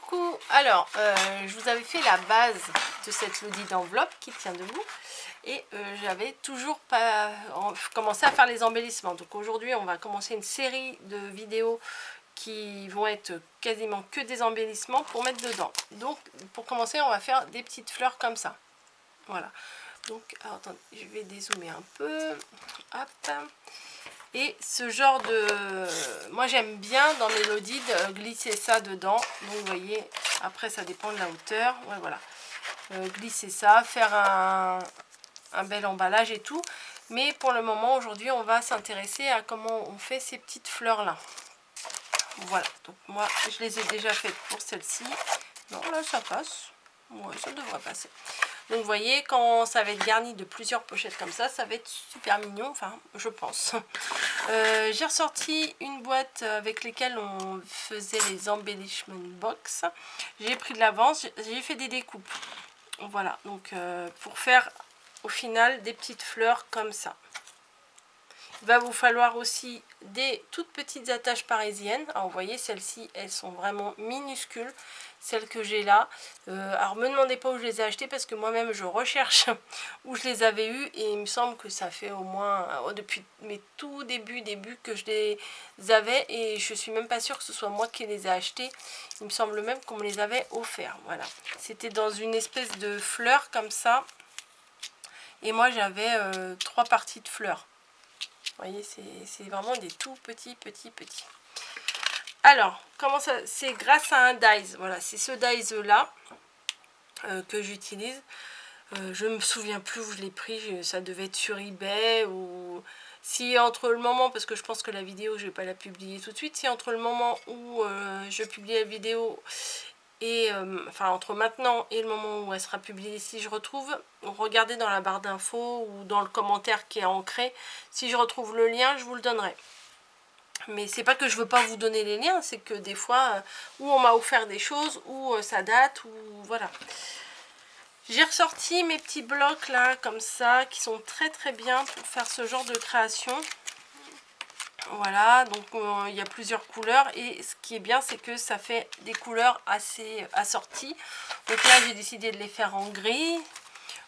Coucou, alors je vous avais fait la base de cette lodi d'enveloppe qui tient debout et j'avais toujours pas commencé à faire les embellissements. Donc aujourd'hui on va commencer une série de vidéos qui vont être quasiment que des embellissements pour mettre dedans. Donc pour commencer on va faire des petites fleurs comme ça. Voilà. Donc alors, attendez, je vais dézoomer un peu. Hop. Et ce genre de... Moi j'aime bien dans mes lodis de glisser ça dedans. Donc vous voyez, après ça dépend de la hauteur. Ouais, voilà. Glisser ça, faire un bel emballage et tout. Mais pour le moment, aujourd'hui, on va s'intéresser à comment on fait ces petites fleurs là. Voilà. Donc moi, je les ai déjà faites pour celle-ci. Non, là ça passe. Ouais, ça devrait passer. Donc vous voyez, quand ça va être garni de plusieurs pochettes comme ça va être super mignon, enfin je pense. J'ai ressorti une boîte avec lesquelles on faisait les embellishment box. J'ai pris de l'avance, j'ai fait des découpes. Voilà, donc pour faire au final des petites fleurs comme ça. Il va vous falloir aussi des toutes petites attaches parisiennes. Alors vous voyez, celles-ci, elles sont vraiment minuscules. Celles que j'ai là. Alors me demandez pas où je les ai achetées parce que moi-même je recherche où je les avais eues. Et il me semble que ça fait au moins depuis mes tout débuts que je les avais. Et je suis même pas sûre que ce soit moi qui les ai achetées. Il me semble même qu'on me les avait offerts. Voilà. C'était dans une espèce de fleurs comme ça. Et moi j'avais 3 parties de fleurs. Vous voyez, c'est vraiment des tout petits. Alors, comment ça? C'est grâce à un dies. Voilà, c'est ce dies là que j'utilise. Je me souviens plus où je l'ai pris. Ça devait être sur eBay ou si entre le moment, parce que je pense que la vidéo je vais pas la publier tout de suite. Si entre le moment où je publie la vidéo et enfin entre maintenant et le moment où elle sera publiée, si je retrouve, regardez dans la barre d'infos ou dans le commentaire qui est ancré, si je retrouve le lien je vous le donnerai. Mais c'est pas que je veux pas vous donner les liens, c'est que des fois où on m'a offert des choses, ou ça date, ou voilà. J'ai ressorti mes petits blocs là comme ça qui sont très bien pour faire ce genre de création. Voilà, donc il y a plusieurs couleurs et ce qui est bien c'est que ça fait des couleurs assez assorties. Donc là j'ai décidé de les faire en gris.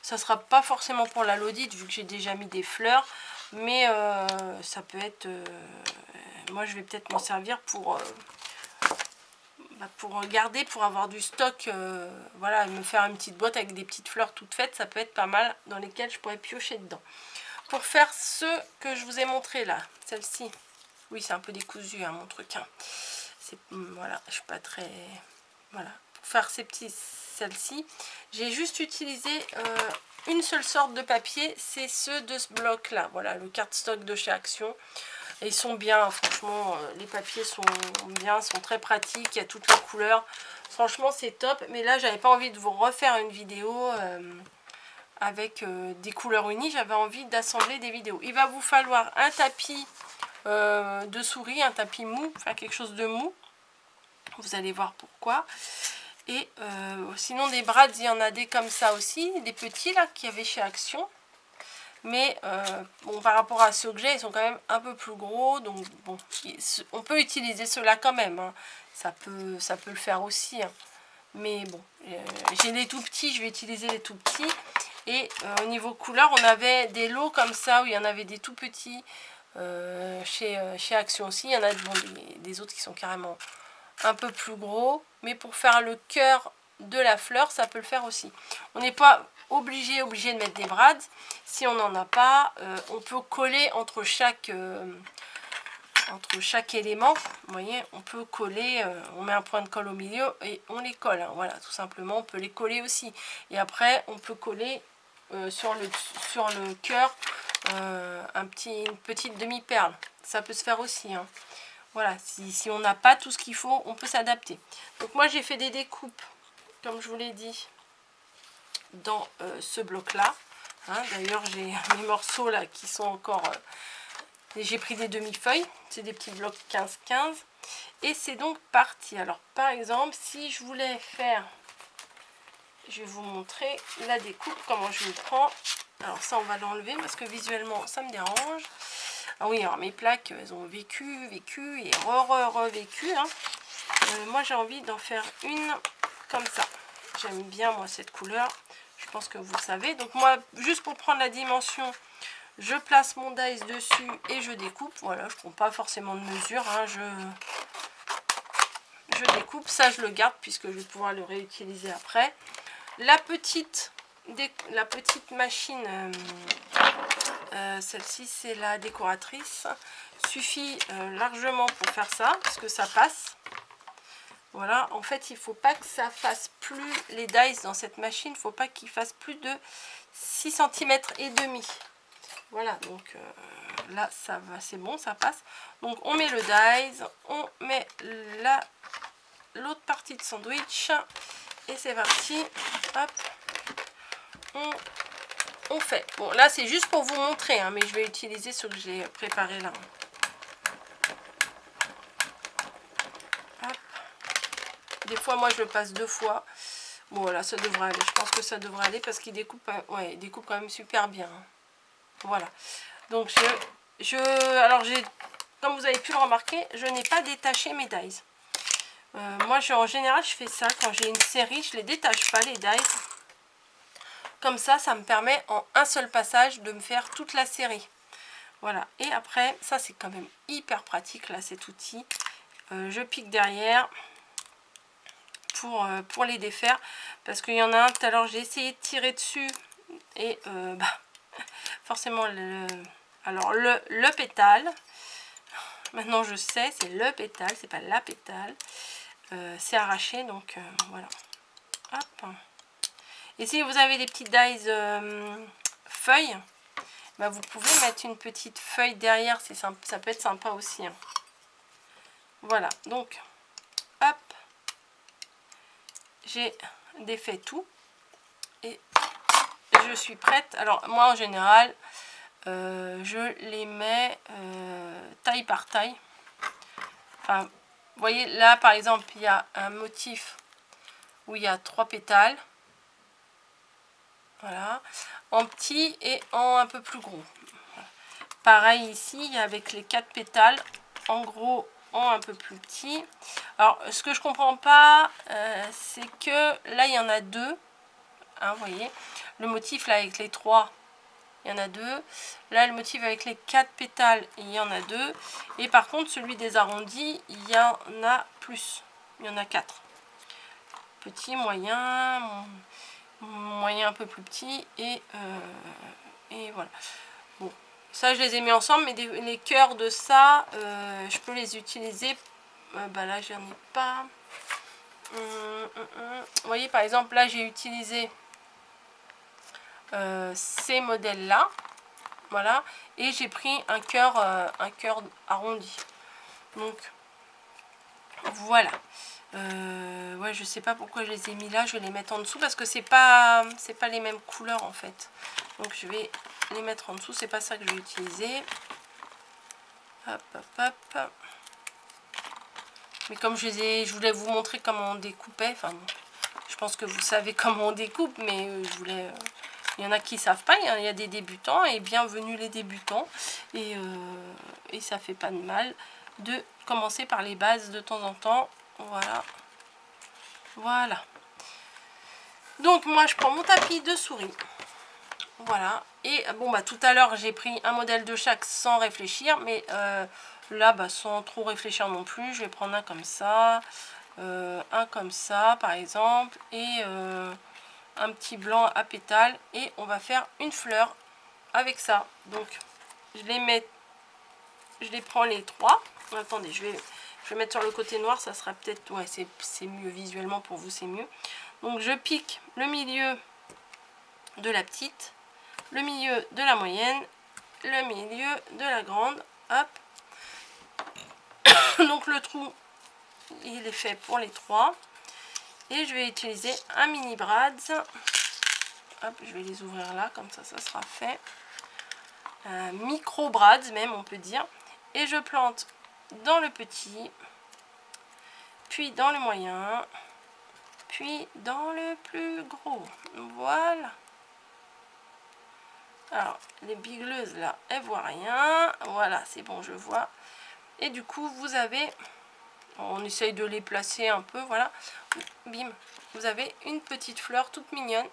Ça sera pas forcément pour la lodite vu que j'ai déjà mis des fleurs, mais ça peut être... moi je vais peut-être m'en servir pour garder, pour avoir du stock. Voilà, me faire une petite boîte avec des petites fleurs toutes faites, ça peut être pas mal, dans lesquelles je pourrais piocher dedans. Pour faire ce que je vous ai montré là, celle-ci. Oui, c'est un peu décousu hein, mon truc. Hein. Voilà, je suis pas très... Voilà. Pour faire celle-ci, j'ai juste utilisé une seule sorte de papier, c'est ceux de ce bloc là. Voilà, le cardstock de chez Action. Et ils sont bien, franchement, les papiers sont bien, sont très pratiques, il y a toutes les couleurs. Franchement, c'est top. Mais là, j'avais pas envie de vous refaire une vidéo avec des couleurs unies. J'avais envie d'assembler des vidéos. Il va vous falloir un tapis de souris, un tapis mou, enfin quelque chose de mou. Vous allez voir pourquoi. Et sinon des brades, il y en a des comme ça aussi, des petits là qu'il y avait chez Action. Mais bon, par rapport à ceux que j'ai, ils sont quand même un peu plus gros. Donc bon, on peut utiliser ceux-là quand même. Hein. Ça peut le faire aussi. Hein. Mais bon, j'ai les tout petits, je vais utiliser les tout petits. Et au niveau couleur, on avait des lots comme ça où il y en avait des tout petits. Chez Action aussi, il y en a bon, des autres qui sont carrément un peu plus gros, mais pour faire le cœur de la fleur, ça peut le faire aussi. On n'est pas obligé de mettre des brades. Si on n'en a pas, on peut coller entre chaque élément. Vous voyez, on peut coller, on met un point de colle au milieu et on les colle. Hein, voilà, tout simplement, on peut les coller aussi. Et après, on peut coller sur le cœur une petite demi-perle. Ça peut se faire aussi. Hein. Voilà, si on n'a pas tout ce qu'il faut, on peut s'adapter. Donc moi, j'ai fait des découpes, comme je vous l'ai dit, dans ce bloc-là. Hein, d'ailleurs, j'ai mes morceaux là qui sont encore... j'ai pris des demi-feuilles. C'est des petits blocs 15-15. Et c'est donc parti. Alors, par exemple, si je voulais faire... Je vais vous montrer la découpe, comment je le prends. Alors ça, on va l'enlever parce que visuellement, ça me dérange. Ah oui, alors mes plaques, elles ont vécu et revécu. Hein. Moi j'ai envie d'en faire une comme ça. J'aime bien moi cette couleur. Je pense que vous le savez. Donc moi, juste pour prendre la dimension, je place mon dice dessus et je découpe. Voilà, je ne prends pas forcément de mesure. Hein, je découpe. Ça, je le garde puisque je vais pouvoir le réutiliser après. La petite machine, celle-ci, c'est la décoratrice. Suffit largement pour faire ça, parce que ça passe. Voilà, en fait, il ne faut pas que ça fasse plus, les dice dans cette machine, il ne faut pas qu'ils fassent plus de 6 cm et demi. Voilà, donc là, ça va, c'est bon, ça passe. Donc, on met le dice, on met l'autre partie de sandwich, et c'est parti. Hop, on fait. Bon, là, c'est juste pour vous montrer, hein, mais je vais utiliser ce que j'ai préparé là. Hop. Des fois, moi, je le passe 2 fois. Bon, voilà, ça devrait aller. Je pense que ça devrait aller parce qu'il découpe, ouais, il découpe quand même super bien. Voilà. Donc, alors, comme vous avez pu le remarquer, je n'ai pas détaché mes dies. Moi, en général, je fais ça. Quand j'ai une série, je ne les détache pas, les dies. Comme ça me permet en un seul passage de me faire toute la série. Voilà. Et après, ça, c'est quand même hyper pratique, là, cet outil. Je pique derrière pour les défaire. Parce qu'il y en a un, tout à l'heure, j'ai essayé de tirer dessus. Et forcément, le pétale. Maintenant, je sais, c'est le pétale, c'est pas la pétale. C'est arraché, donc voilà. Hop. Et si vous avez des petites dies feuilles, bah, vous pouvez mettre une petite feuille derrière, ça peut être sympa aussi. Hein. Voilà, donc, hop, j'ai défait tout et je suis prête. Alors, moi, en général, je les mets taille par taille. Enfin, vous voyez, là, par exemple, il y a un motif où il y a 3 pétales. Voilà, en petit et en un peu plus gros. Pareil ici, avec les 4 pétales, en gros, en un peu plus petit. Alors, ce que je comprends pas, c'est que là, il y en a 2. Hein, vous voyez, le motif là avec les 3, il y en a 2. Là, le motif avec les 4 pétales, il y en a 2. Et par contre, celui des arrondis, il y en a plus. Il y en a 4. Petit, moyen, moyen un peu plus petit et voilà. Bon, ça je les ai mis ensemble, mais les cœurs de ça, je peux les utiliser. Bah là, j'en ai pas. Vous voyez, par exemple, là, j'ai utilisé ces modèles-là. Voilà. Et j'ai pris un cœur arrondi. Donc, voilà. Ouais, je sais pas pourquoi je les ai mis là. Je vais les mettre en dessous parce que c'est pas les mêmes couleurs en fait. Donc, je vais les mettre en dessous. C'est pas ça que je vais utiliser. Hop, hop, hop. Mais comme je voulais vous montrer comment on découpait. Enfin, je pense que vous savez comment on découpe, mais je voulais... il y en a qui ne savent pas, il y a des débutants, et bienvenue les débutants. Et ça fait pas de mal de commencer par les bases de temps en temps. Voilà. Voilà. Donc moi je prends mon tapis de souris. Voilà. Et bon bah tout à l'heure j'ai pris un modèle de chaque sans réfléchir, mais là bah, sans trop réfléchir non plus, je vais prendre un comme ça, un comme ça par exemple, et un petit blanc à pétales, et on va faire une fleur avec ça. Donc je les prends les 3. Attendez, je vais mettre sur le côté noir, ça sera peut-être, ouais, c'est mieux visuellement pour vous, c'est mieux. Donc je pique le milieu de la petite, le milieu de la moyenne, le milieu de la grande. Hop. Donc le trou, il est fait pour les 3. Et je vais utiliser un mini brads. Hop, je vais les ouvrir là, comme ça sera fait. Un micro brads même, on peut dire. Et je plante dans le petit, puis dans le moyen, puis dans le plus gros. Voilà. Alors, les bigleuses là, elles voient rien. Voilà, c'est bon, je vois. Et du coup, vous avez, On essaye de les placer un peu, voilà. Bim, vous avez une petite fleur toute mignonne.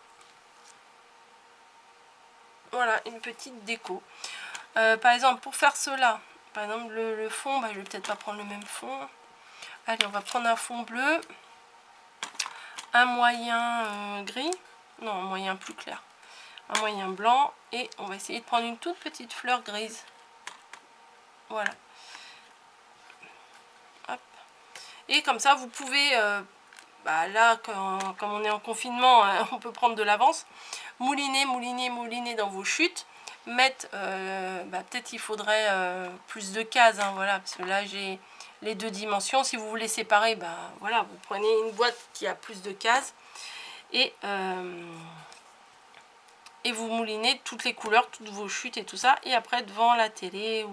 Voilà, une petite déco. Par exemple, pour faire cela, par exemple le fond, bah, je vais peut-être pas prendre le même fond. Allez, on va prendre un fond bleu, un moyen gris, non, un moyen plus clair, un moyen blanc, et on va essayer de prendre une toute petite fleur grise. Voilà. Hop. Et comme ça, vous pouvez, bah là, comme on est en confinement, on peut prendre de l'avance, mouliner dans vos chutes, mettre, bah, peut-être il faudrait plus de cases, hein, voilà, parce que là j'ai les 2 dimensions. Si vous voulez séparer, bah voilà, vous prenez une boîte qui a plus de cases et vous moulinez toutes les couleurs, toutes vos chutes et tout ça, et après devant la télé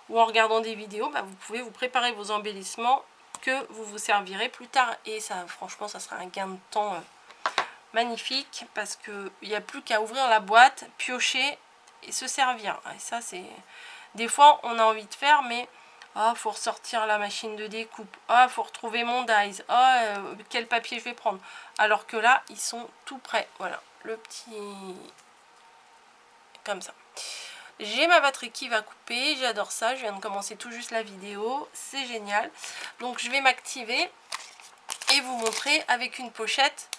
ou en regardant des vidéos, bah, vous pouvez vous préparer vos embellissements que vous vous servirez plus tard, et ça, franchement, ça sera un gain de temps magnifique, parce que il n'y a plus qu'à ouvrir la boîte, piocher et se servir. Et ça, c'est des fois on a envie de faire, mais faut ressortir la machine de découpe, faut retrouver mon dies, quel papier je vais prendre, alors que là ils sont tout prêts. Voilà, le petit comme ça. J'ai ma batterie qui va couper, j'adore ça, je viens de commencer tout juste la vidéo, c'est génial. Donc je vais m'activer et vous montrer avec une pochette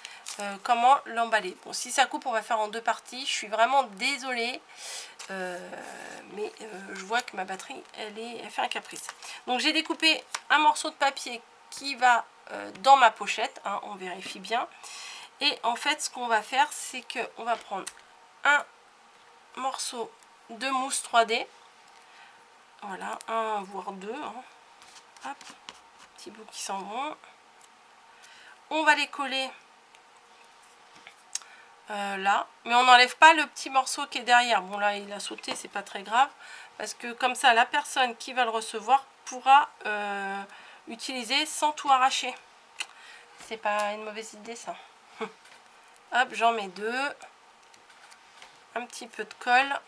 comment l'emballer. Bon, si ça coupe, on va faire en 2 parties, je suis vraiment désolée, mais je vois que ma batterie, elle fait un caprice. Donc j'ai découpé un morceau de papier qui va dans ma pochette, hein, on vérifie bien. Et en fait, ce qu'on va faire, c'est qu'on va prendre un morceau de mousse 3D, voilà, un voire 2, hein. Hop, petits bouts qui s'en vont. On va les coller là, mais on n'enlève pas le petit morceau qui est derrière. Bon, là il a sauté, c'est pas très grave, parce que comme ça la personne qui va le recevoir pourra utiliser sans tout arracher. C'est pas une mauvaise idée, ça. Hop, j'en mets 2, un petit peu de colle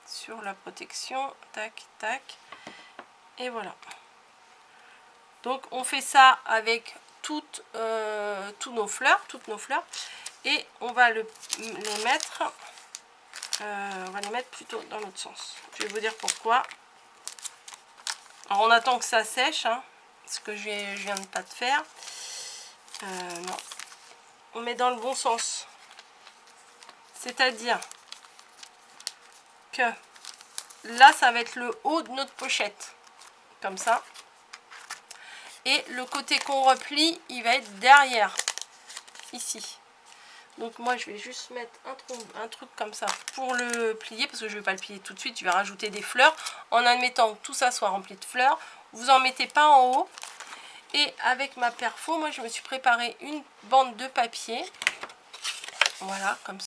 sur la protection, tac tac, et voilà. Donc on fait ça avec toutes nos fleurs, et on va les mettre, plutôt dans l'autre sens. Je vais vous dire pourquoi. Alors on attend que ça sèche, hein, ce que je viens de pas de faire. Non, on met dans le bon sens, c'est-à-dire que là ça va être le haut de notre pochette, comme ça, et le côté qu'on replie il va être derrière, ici. Donc moi je vais juste mettre un truc comme ça pour le plier, parce que je ne vais pas le plier tout de suite, je vais rajouter des fleurs, en admettant que tout ça soit rempli de fleurs. Vous en mettez pas en haut. Et avec ma perfo, moi je me suis préparé une bande de papier, voilà,